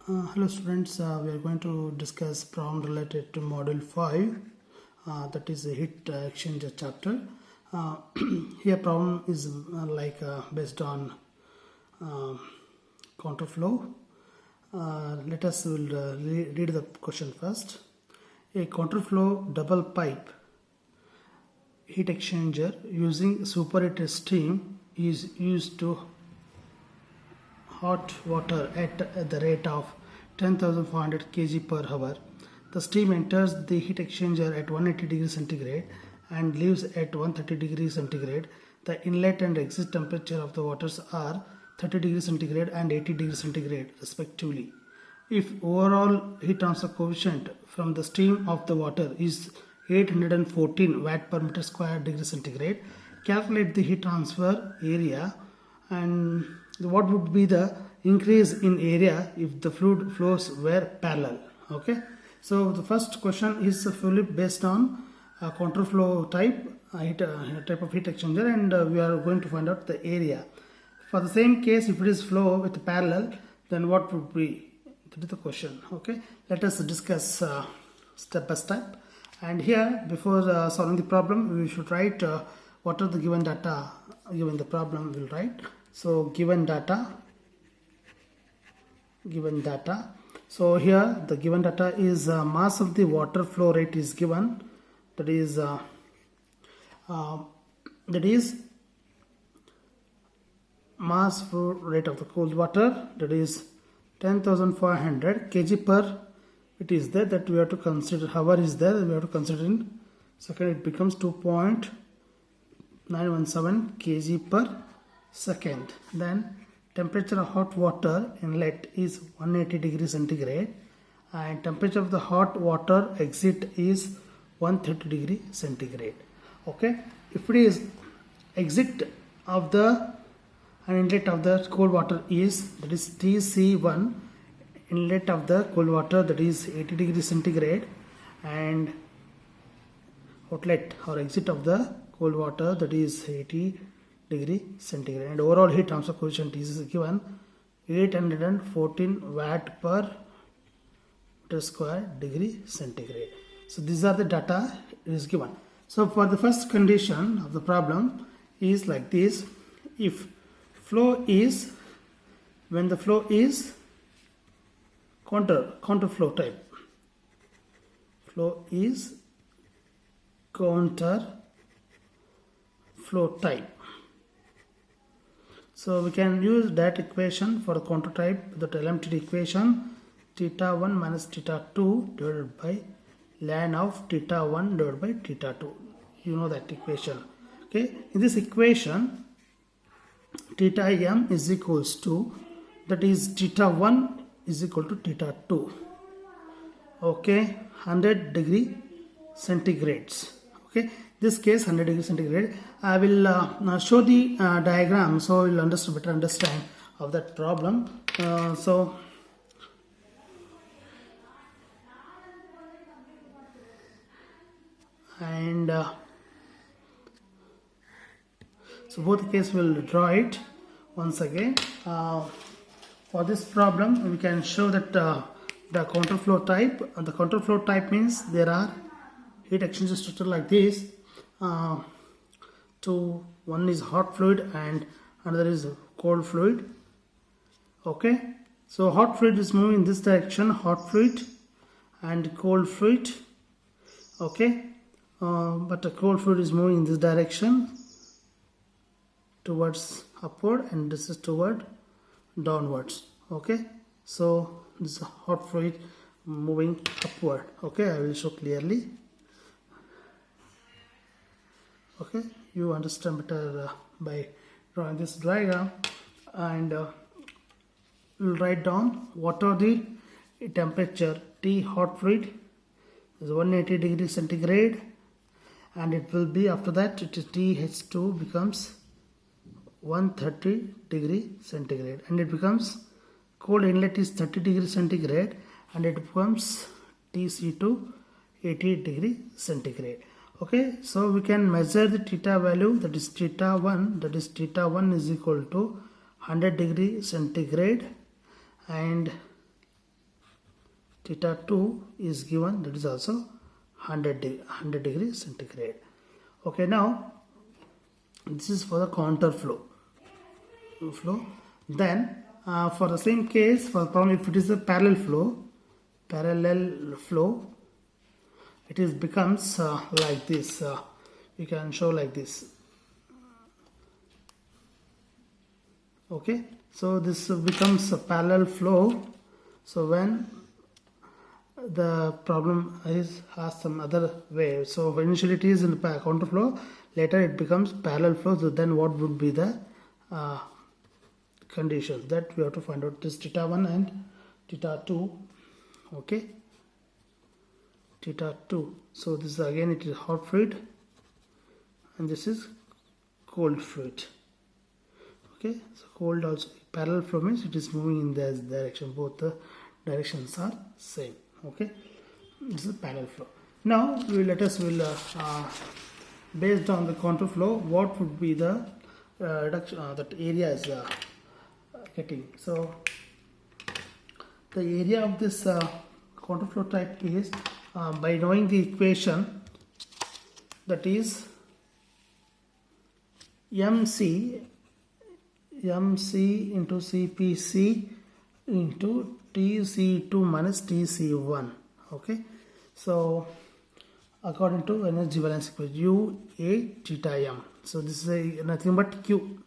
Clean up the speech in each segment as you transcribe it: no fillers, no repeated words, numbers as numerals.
Hello students, we are going to discuss problem related to module 5, that is the heat exchanger chapter. Here problem is based on counterflow. Let us read the question first. A counterflow double pipe heat exchanger using superheated steam is used to hot water at the rate of 10,400 kg per hour. The steam enters the heat exchanger at 180 degrees centigrade and leaves at 130 degrees centigrade. The inlet and exit temperature of the waters are 30 degrees centigrade and 80 degrees centigrade respectively. If overall heat transfer coefficient from the steam of the water is 814 watt per meter square degree centigrade, calculate the heat transfer area and what would be the increase in area if the fluid flows were parallel. Okay, so the first question is fully based on counterflow type of heat exchanger, and we are going to find out the area. For the same case, if it is flow with parallel, then what would be? That is the question. Okay, let us discuss step by step. And here, before solving the problem, we should write what are the given data given the problem. We'll write. So given data. So here the given data is mass of the water flow rate is given. That is mass flow rate of the cold water, that is 10,400 kg per. It is there that we have to consider. Hour is there, we have to consider in second. It becomes 2.917 kg per second. Then temperature of hot water inlet is 180 degrees centigrade and temperature of the hot water exit is 130 degree centigrade. Okay, if it is exit of the and inlet of the cold water is, that is TC1, inlet of the cold water, that is 80 degrees centigrade, and outlet or exit of the cold water, that is 80 degree centigrade, and overall heat transfer coefficient is given 814 watt per meter square degree centigrade. So these are the data it is given. So for the first condition of the problem is like this: if flow is, when the flow is counter flow type, flow is counter flow type. So we can use that equation for the counter type, the LMTD equation, theta 1 minus theta 2 divided by ln of theta 1 divided by theta 2. You know that equation. Okay, in this equation, theta m is equals to, that is theta 1 is equal to theta 2. Okay, 100 degree centigrades. Okay, this case 100 degree centigrade. I will show the diagram so you will better understand of that problem. So both case will draw it once again. For this problem, we can show that the counterflow type. The counterflow type means there are heat exchanger structure like this. One is hot fluid and another is cold fluid. Okay, so hot fluid is moving in this direction, hot fluid, and cold fluid. Okay, but the cold fluid is moving in this direction towards upward, and this is toward downwards. Okay, so this is hot fluid moving upward. Okay, I will show clearly. Okay, you understand better by drawing this diagram, and we'll write down what are the temperature. T hot fluid is 180 degrees centigrade, and it will be, after that it is TH2 becomes 130 degree centigrade, and it becomes cold inlet is 30 degree centigrade, and it becomes TC2 80 degree centigrade. Okay, so we can measure the theta value, that is theta 1, that is theta 1 is equal to 100 degree centigrade, and theta 2 is given, that is also 100 degrees centigrade. Okay, now this is for the contour flow. Then for the same case, for the problem, if it is a parallel flow, it is becomes like this. We can show like this. Okay, so this becomes a parallel flow. So when the problem has some other way, so initially it is in the counter flow, later it becomes parallel flow. So then what would be the conditions that we have to find out? This theta 1 and theta 2. Okay, theta 2. So this is again, it is hot fluid and this is cold fluid. Okay, so cold also parallel flow means it is moving in this direction, both the directions are same. Okay, this is parallel flow. Now based on the contour flow, what would be the reduction that area is getting. So the area of this contour flow type is by knowing the equation, that is MC into CPC into TC2 minus TC1. Okay, so according to energy balance equation, U A theta M. So this is nothing but Q.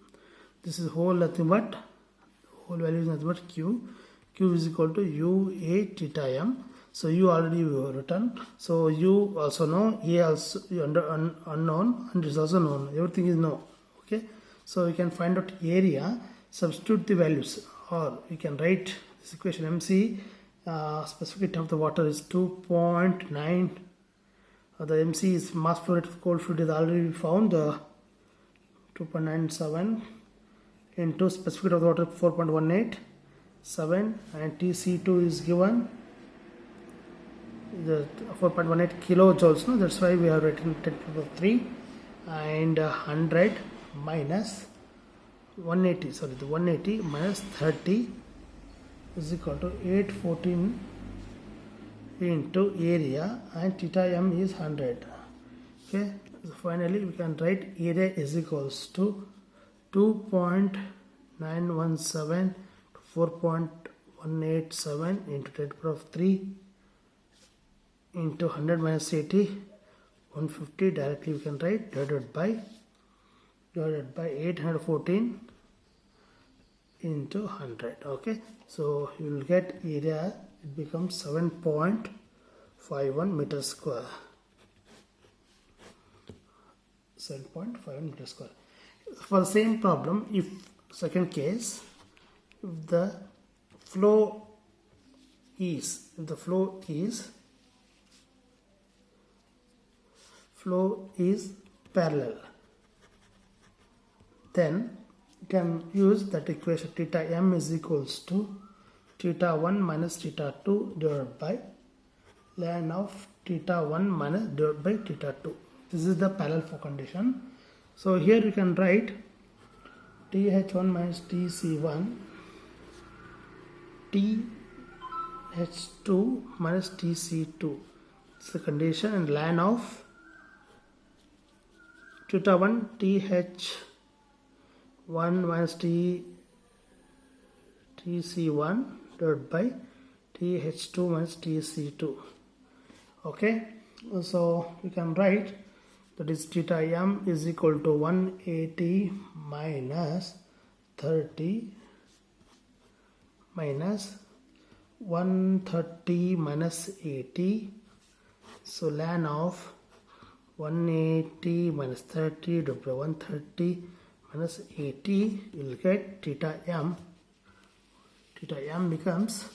This is whole value is nothing but Q. Q is equal to U A theta M. So U already written. So U also know, A also unknown, and is also known. Everything is known. Okay, so we can find out area, substitute the values, or we can write this equation. MC specific of the water is 2.9. The MC is mass flow rate of cold fluid is already found, 2.97 into specific of the water 4.187, and TC2 is given the 4.18 kilojoules. No, that's why we have written 10 to the 3, and 100 minus 180. Sorry, the 180 minus 30 is equal to 814 into area, and theta M is 100. Okay, so finally we can write area is equals to 2.917 to 4.187 into 10 to the power of 3 into 100 minus 80, 150. Directly we can write divided by 814 into 100. Okay, so you will get area, it becomes 7.51 meters square. 7.51 meters square. For the same problem, if second case, if the flow is parallel, then you can use that equation. Theta M is equals to theta 1 minus theta 2 divided by ln of theta 1 minus divided by theta 2. This is the parallel flow condition. So here you can write TH1 minus TC1, TH2 minus TC2. It's the condition, and ln of theta 1 TH1 minus TC1 divided by TH2 minus TC2. Okay, so we can write that is theta M is equal to 180 minus 30 minus 130 minus 80. So ln of 180 minus 30 divided by 130 minus 80, you will get theta M. Theta M becomes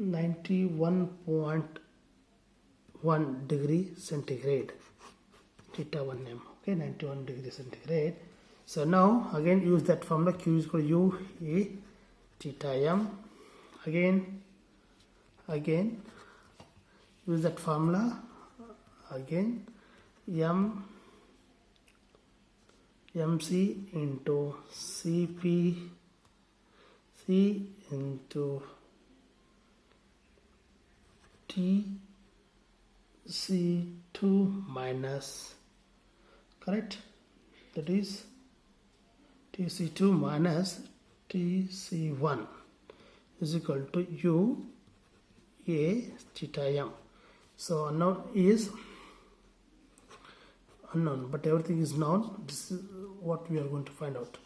91.1 degree centigrade. Theta 1M. Okay, 91 degree centigrade. So now again use that formula, Q is equal to U A theta M. Again use that formula. Again MC into CPC into TC2 minus, correct, that is TC2 minus TC1 is equal to U A theta M. So unknown is unknown, but everything is known. This is what we are going to find out.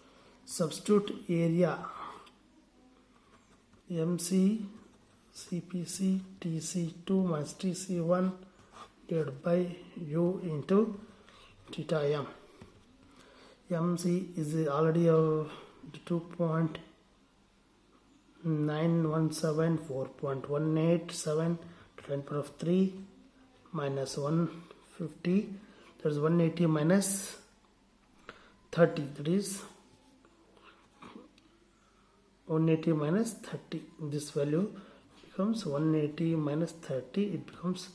Substitute area MC CPC TC2 minus TC1 divided by U into theta M. MC is already 2.917 4.187 to 10 power of 3 minus 150, that is 180 minus 30, that is 180 minus 30. This value becomes 180 minus 30, it becomes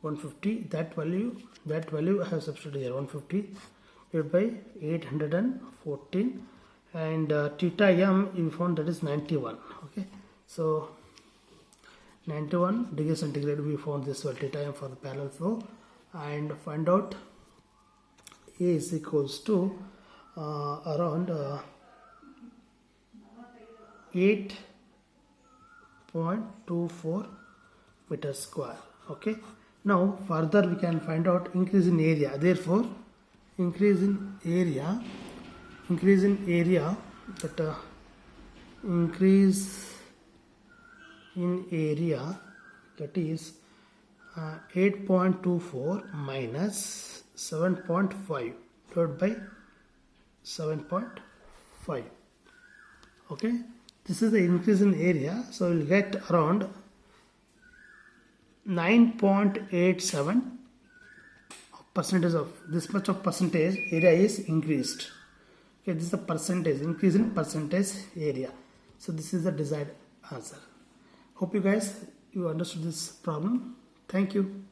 150. That value I have substituted here, 150 divided by 814, and theta M we found that is 91. Okay, so 91 degrees centigrade we found this value theta M for the parallel flow, and find out A is equals to around 8.24 meters square. Okay, now further we can find out increase in area. Therefore increase in area that increase in area, that is 8.24 minus 7.5 divided by 7.5. okay, this is the increase in area, so we'll get around 9.87 percentage of this much of percentage area is increased. Okay, this is the percentage increase in percentage area. So this is the desired answer. Hope you guys understood this problem. Thank you.